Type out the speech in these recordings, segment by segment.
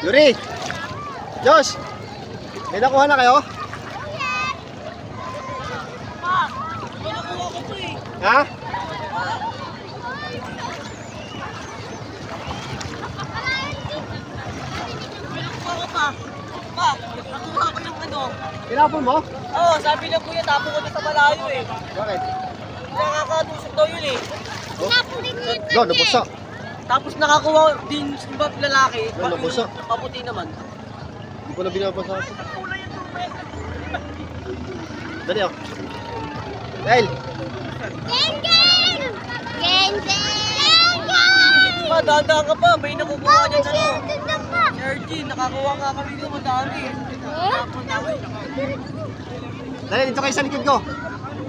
Yuri! Josh! May nakuha na kayo? Ha? Nakuha ko yung ano. Tinapon mo? Oo, sabi ng kuya, tapo ko na sa malayo eh. Bakit? Nakakatusok daw yun eh. Tinapon din yun. Go, nabusa. Tapos nakakuha din sa ibang lalaki. Wala, busa. Paputi naman. Hindi ko na binabasa. Dali oh. Dahil. Geng, geng! Geng, geng! Geng! Dadaan ka pa, may nakukuha niya na no. Tignan pa! Sergi, nakakuha nga kami ng madami. Tapon namin. Dali, dito kayo sa likod ko.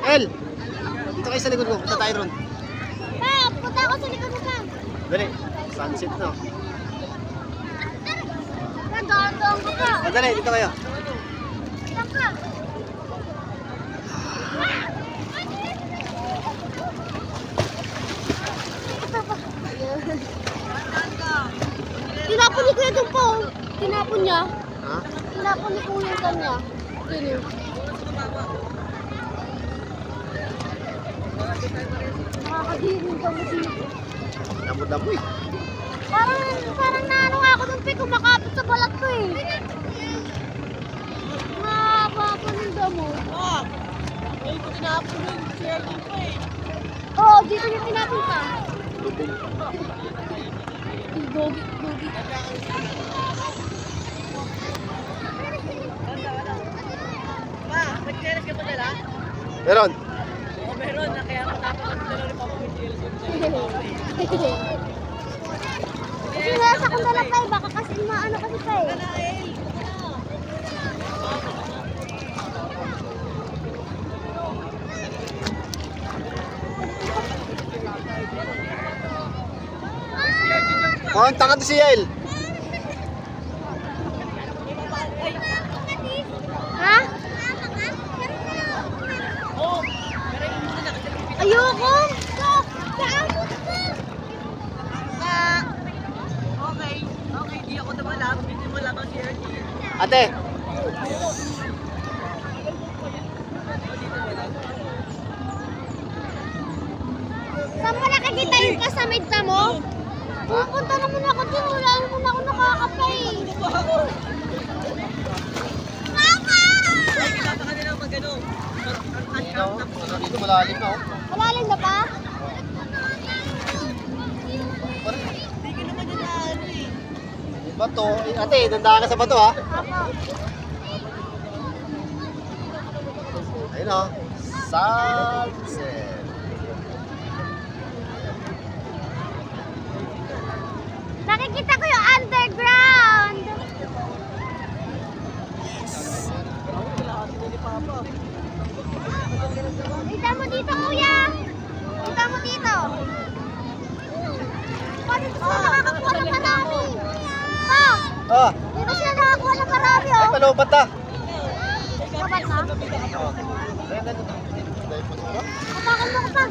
El! Dito kayo sa likod ko. Punta tayo ron. Pa, punta ako sa likod mo pa. Dali. Sunset na. Nagandang ko pa. Dali, dito kayo. Saan ka? Tinapon ni Kuya doon po. Tinapon niya. Ha? Tinapon ni Kuya yung kanya. Yun yun. Nakakadirin ka mo dito. Damo-damo eh. Parang naano nga ako doon, Pe, kumakapit sa balat ko eh. Nakakapaninda mo. Ay, ko tinapon yung Sergi pa eh. Oo, dito yung tinapon ka. Lubog. Gogi. Ma, nag-cheers ka pa nila? Meron. Oo, meron. Kaya matapos na nila rin papamitilis yung Kasi nasa kong dala pa eh, baka kasi maano kasi pa eh. Konta ka to si Yael. Ha? Oo, pero yung muna na kasi Ayoko! Okay, di ako naman hindi mo lang ang Sergi. Ate. Saan mo nakikita yung kasamid mo? Pupunta naman ako dyan, wala naman ako nakakapay. Mama! Ay, kinapa ka nila mag-ano. Dito malalim na oh. Malalim na pa? Hindi ka naman yun na ano eh. Bato. Ate, dandaan ka sa bato ha. Ako. Ayun oh. Sunset. Nakikita ko yung underground. Kita mo dito, kuya. Kita mo dito. Paano sila nakakakuha ng marami? Pa, Ah, dito sila nakakuha ng marami, ay oh. palupat na. Kapat na? Oh. Ayan na. Kapakan mo ko pa.